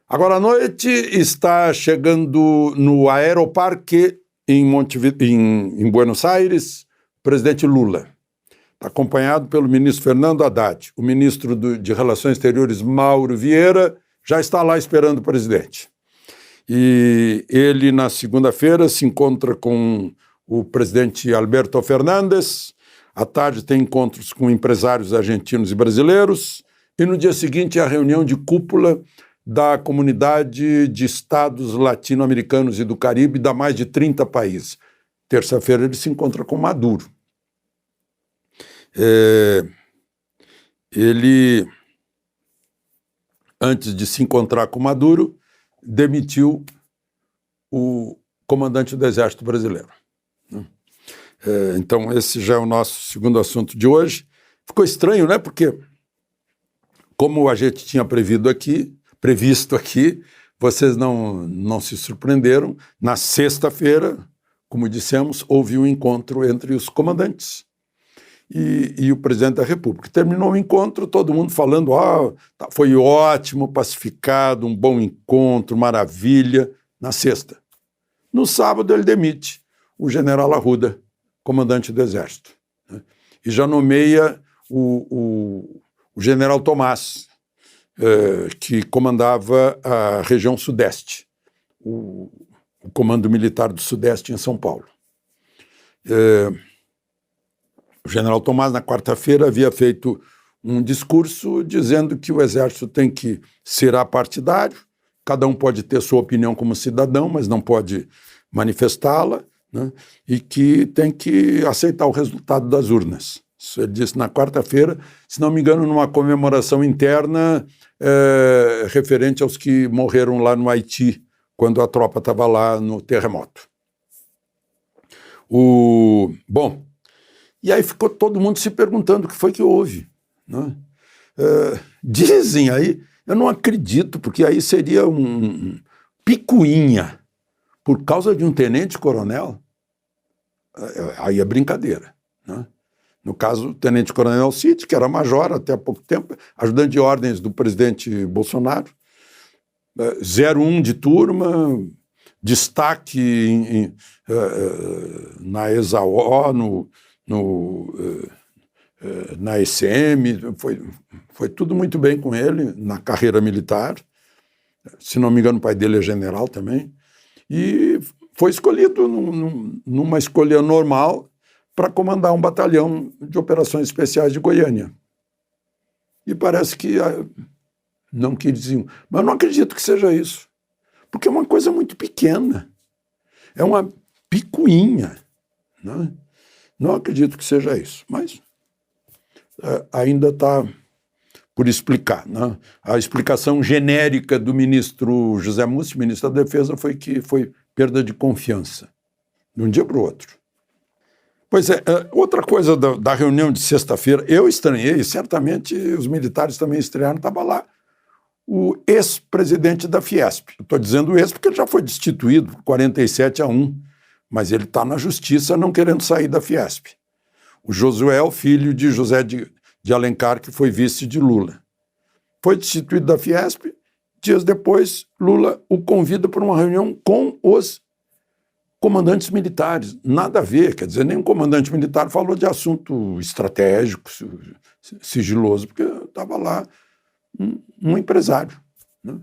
Agora à noite está chegando no Aeroparque em Buenos Aires o presidente Lula. Está acompanhado pelo ministro Fernando Haddad. O ministro de Relações Exteriores, Mauro Vieira, já está lá esperando o presidente. E ele, na segunda-feira, se encontra com o presidente Alberto Fernandes. À tarde tem encontros com empresários argentinos e brasileiros. E no dia seguinte, a reunião de cúpula da Comunidade de Estados Latino-Americanos e do Caribe, da mais de 30 países. Terça-feira ele se encontra com Maduro. Ele, antes de se encontrar com Maduro, demitiu o comandante do Exército Brasileiro. Então esse já é o nosso segundo assunto de hoje. Ficou estranho, né? Porque, como a gente tinha previsto aqui, vocês não se surpreenderam. Na sexta-feira, como dissemos, houve um encontro entre os comandantes e o presidente da República. Terminou o encontro, todo mundo falando, foi ótimo, pacificado, um bom encontro, maravilha, na sexta. No sábado ele demite o general Arruda, comandante do Exército, né? E já nomeia o general Tomás, que comandava a região Sudeste, o Comando Militar do Sudeste em São Paulo. O general Tomás, na quarta-feira, havia feito um discurso dizendo que o Exército tem que ser apartidário, cada um pode ter sua opinião como cidadão, mas não pode manifestá-la, né? E que tem que aceitar o resultado das urnas. Isso ele disse na quarta-feira, se não me engano, numa comemoração interna referente aos que morreram lá no Haiti, quando a tropa estava lá no terremoto. Bom, e aí ficou todo mundo se perguntando o que foi que houve, né? Dizem aí, eu não acredito, porque aí seria um picuinha por causa de um tenente-coronel. Aí é brincadeira, né? No caso, o tenente-coronel Cid, que era major até há pouco tempo, ajudante de ordens do presidente Bolsonaro, 01 de turma, destaque na ESAO, na ECM, foi tudo muito bem com ele na carreira militar. Se não me engano, o pai dele é general também. E foi escolhido numa escolha normal para comandar um batalhão de operações especiais de Goiânia. E parece que não queriam. Mas eu não acredito que seja isso, porque é uma coisa muito pequena. É uma picuinha, né? Não acredito que seja isso, mas ainda está por explicar, né? A explicação genérica do ministro José Mussi, ministro da Defesa, foi que foi perda de confiança, de um dia para o outro. Pois é, outra coisa da reunião de sexta-feira, eu estranhei, certamente os militares também estranharam, estava lá o ex-presidente da Fiesp. Estou dizendo ex porque ele já foi destituído, 47-1, mas ele está na justiça não querendo sair da Fiesp. O Josué, o filho de José de Alencar, que foi vice de Lula. Foi destituído da Fiesp, dias depois Lula o convida para uma reunião com os comandantes militares. Nada a ver, quer dizer, nenhum comandante militar falou de assunto estratégico, sigiloso, porque estava lá um empresário, né?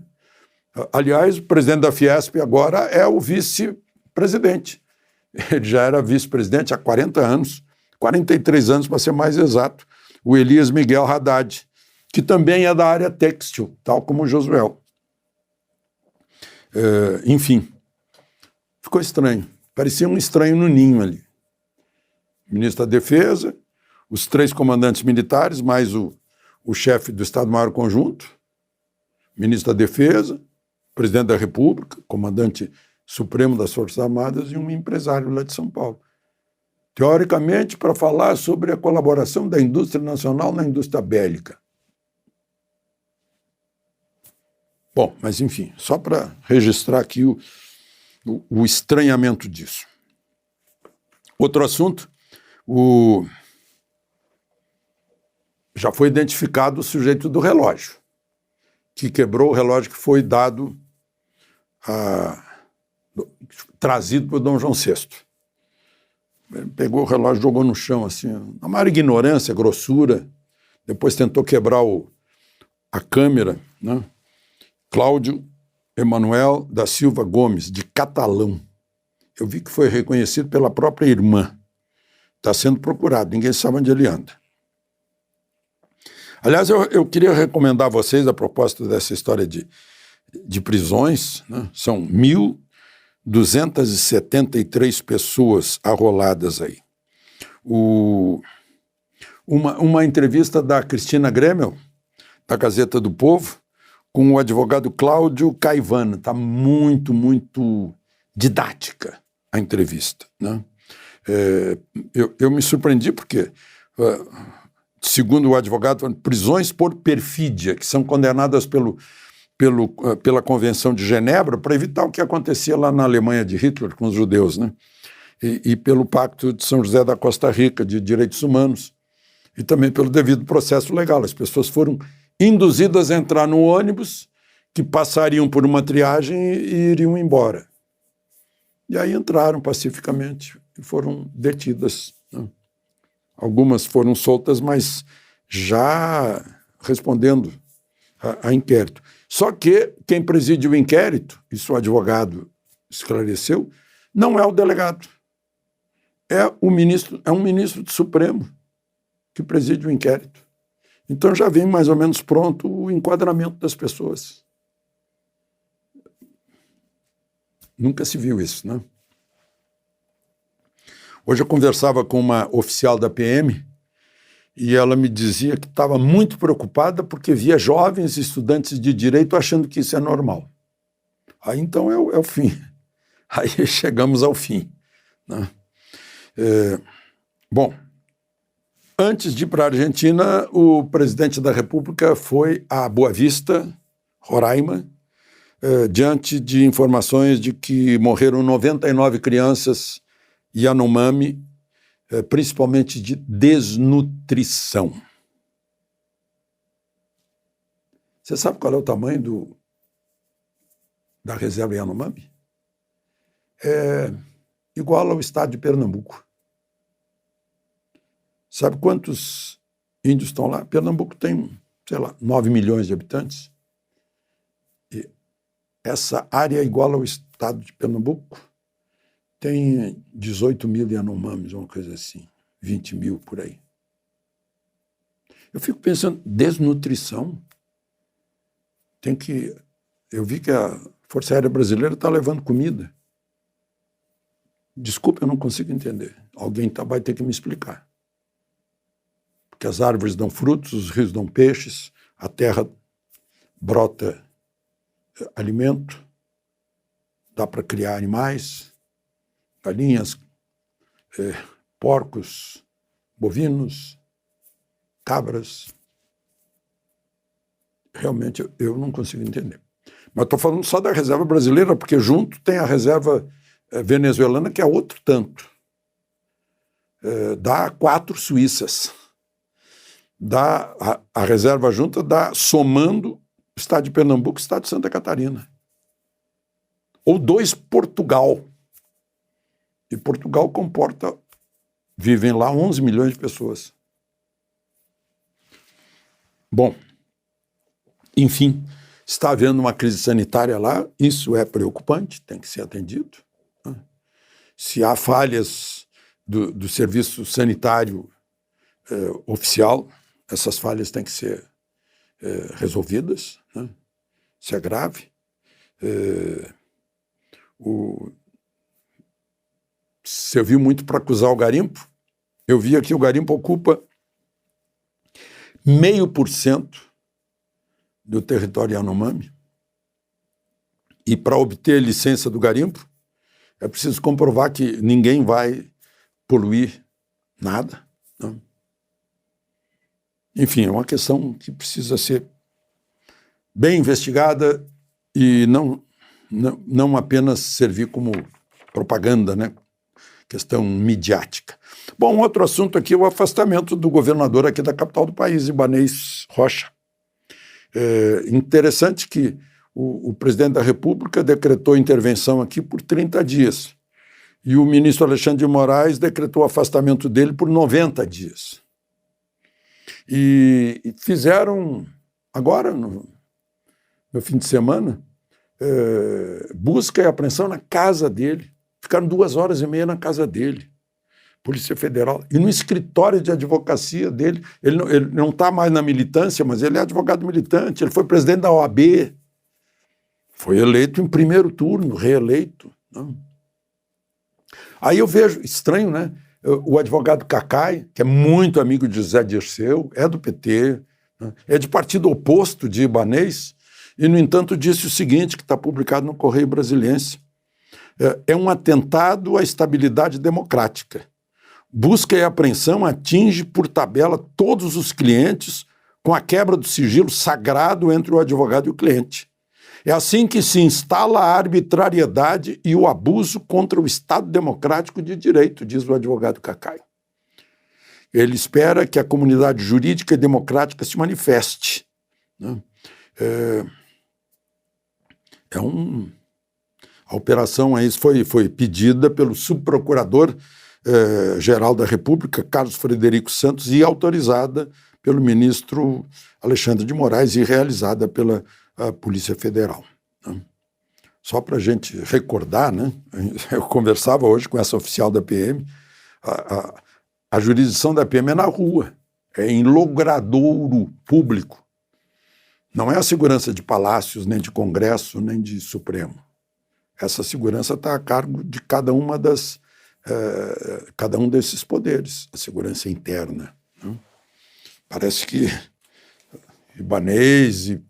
Aliás, o presidente da Fiesp agora é o vice-presidente. Ele já era vice-presidente há 40 anos, 43 anos para ser mais exato, o Elias Miguel Haddad, que também é da área têxtil, tal como o Josué. Enfim, ficou estranho. Parecia um estranho no ninho ali. Ministro da Defesa, os 3 comandantes militares, mais o chefe do Estado-Maior Conjunto, ministro da Defesa, presidente da República, comandante supremo das Forças Armadas e um empresário lá de São Paulo. Teoricamente, para falar sobre a colaboração da indústria nacional na indústria bélica. Bom, mas enfim, só para registrar aqui o estranhamento disso. Outro assunto, já foi identificado o sujeito do relógio, que quebrou o relógio que foi dado, trazido por Dom João VI. Ele pegou o relógio, jogou no chão, assim, a maior ignorância, grossura. Depois tentou quebrar a câmera, né? Cláudio Emanuel da Silva Gomes, de Catalão. Eu vi que foi reconhecido pela própria irmã. Está sendo procurado, ninguém sabe onde ele anda. Aliás, eu queria recomendar a vocês, a propósito dessa história de prisões, né? São 1.273 pessoas arroladas aí. Uma entrevista da Cristina Gremel, da Gazeta do Povo, com o advogado Cláudio Caivano. Está muito, muito didática a entrevista, né? Eu me surpreendi porque, segundo o advogado, prisões por perfídia, que são condenadas pela Convenção de Genebra para evitar o que acontecia lá na Alemanha de Hitler com os judeus, né? E pelo Pacto de São José da Costa Rica de Direitos Humanos e também pelo devido processo legal. As pessoas foram induzidas a entrar no ônibus que passariam por uma triagem e iriam embora. E aí entraram pacificamente e foram detidas, né? Algumas foram soltas, mas já respondendo a inquérito. Só que quem preside o inquérito, isso o advogado esclareceu, não é o delegado. É um ministro do Supremo que preside o inquérito. Então já vem mais ou menos pronto o enquadramento das pessoas. Nunca se viu isso, né? Hoje eu conversava com uma oficial da PM e ela me dizia que estava muito preocupada porque via jovens estudantes de direito achando que isso é normal. Aí então é o fim. Aí chegamos ao fim, né? Bom, antes de ir para a Argentina, o presidente da República foi a Boa Vista, Roraima, diante de informações de que morreram 99 crianças Yanomami, principalmente de desnutrição. Você sabe qual é o tamanho da reserva Yanomami? É igual ao estado de Pernambuco. Sabe quantos índios estão lá? Pernambuco tem, 9 milhões de habitantes. E essa área é igual ao estado de Pernambuco. Tem 18 mil Yanomamis, uma coisa assim, 20 mil por aí. Eu fico pensando, desnutrição? Eu vi que a Força Aérea Brasileira está levando comida. Desculpa, eu não consigo entender. Alguém vai ter que me explicar. Porque as árvores dão frutos, os rios dão peixes, a terra brota alimento, dá para criar animais, galinhas, porcos, bovinos, cabras. Realmente eu não consigo entender. Mas estou falando só da reserva brasileira, porque junto tem a reserva venezuelana, que é outro tanto. Dá 4 Suíças. A reserva junta dá, somando, o estado de Pernambuco e o estado de Santa Catarina. Ou 2 Portugal. E Portugal vivem lá 11 milhões de pessoas. Bom, enfim, está havendo uma crise sanitária lá, isso é preocupante, tem que ser atendido, né? Se há falhas do serviço sanitário oficial, essas falhas têm que ser resolvidas, né? Isso é grave. Serviu muito para acusar o garimpo. Eu vi aqui o garimpo ocupa 0,5% do território Yanomami. E para obter licença do garimpo, é preciso comprovar que ninguém vai poluir nada, né? Enfim, é uma questão que precisa ser bem investigada e não apenas servir como propaganda, né? questão midiática. Bom, outro assunto aqui é o afastamento do governador aqui da capital do país, Ibanez Rocha. Interessante que o presidente da República decretou intervenção aqui por 30 dias e o ministro Alexandre de Moraes decretou o afastamento dele por 90 dias. E fizeram, agora, no fim de semana, busca e apreensão na casa dele. Ficaram 2h30 na casa dele, Polícia Federal. E no escritório de advocacia dele, ele não está mais na militância, mas ele é advogado militante, ele foi presidente da OAB, foi eleito em primeiro turno, reeleito. Não. Aí eu vejo, estranho, né? O advogado Cacai, que é muito amigo de José Dirceu, é do PT, né? É de partido oposto de Ibanez, e, no entanto, disse o seguinte, que está publicado no Correio Brasiliense: é um atentado à estabilidade democrática. Busca e apreensão atinge por tabela todos os clientes com a quebra do sigilo sagrado entre o advogado e o cliente. É assim que se instala a arbitrariedade e o abuso contra o Estado democrático de direito, diz o advogado Cacai. Ele espera que a comunidade jurídica e democrática se manifeste, né? A operação aí foi pedida pelo subprocurador-geral da República, Carlos Frederico Santos, e autorizada pelo ministro Alexandre de Moraes e realizada pela Polícia Federal. Né? Só para a gente recordar, né? Eu conversava hoje com essa oficial da PM, a jurisdição da PM é na rua, é em logradouro público. Não é a segurança de palácios, nem de Congresso, nem de Supremo. Essa segurança está a cargo de cada um desses poderes, a segurança interna. Né? Parece que Ibanez e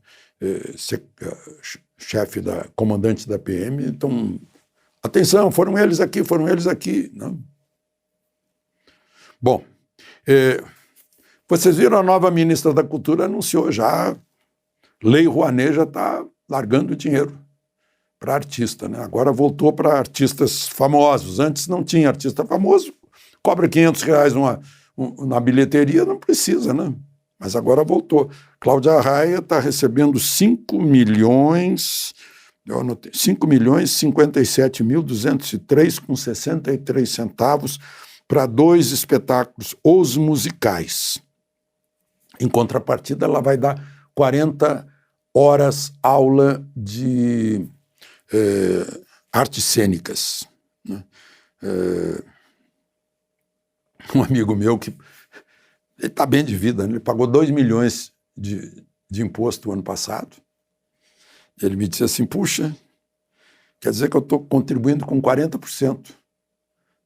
comandante da PM estão... Atenção, foram eles aqui. Não? Bom, vocês viram, a nova ministra da Cultura anunciou já, Lei Rouanet já está largando dinheiro para artista, né? Agora voltou para artistas famosos. Antes não tinha artista famoso, cobra R$500 na bilheteria, não precisa, né? Mas agora voltou. Cláudia Raia está recebendo 5.057.203,63 para 2 espetáculos, os musicais. Em contrapartida, ela vai dar 40 horas aula de artes cênicas. Né? Um amigo meu que ele está bem de vida, né? Ele pagou 2 milhões de imposto no ano passado. Ele me disse assim, puxa, quer dizer que eu estou contribuindo com 40%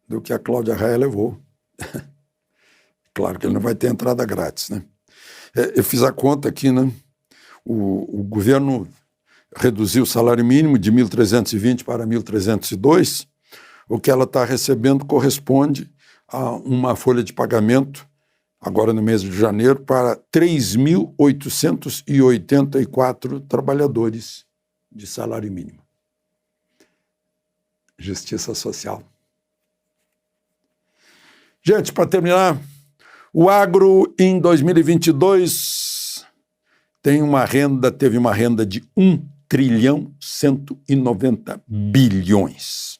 do que a Cláudia Raia levou. Claro que ele não vai ter entrada grátis, né? Eu fiz a conta aqui, né? O governo reduziu o salário mínimo de 1.320 para 1.302. O que ela está recebendo corresponde a uma folha de pagamento, agora no mês de janeiro, para 3.884 trabalhadores de salário mínimo. Justiça social. Gente, para terminar, o agro em 2022 teve uma renda de 1.190 bilhões.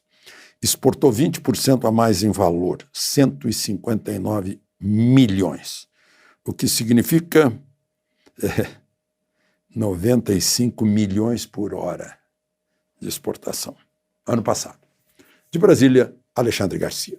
Exportou 20% a mais em valor, 159 milhões. O que significa 95 milhões por hora de exportação. Ano passado. De Brasília, Alexandre Garcia.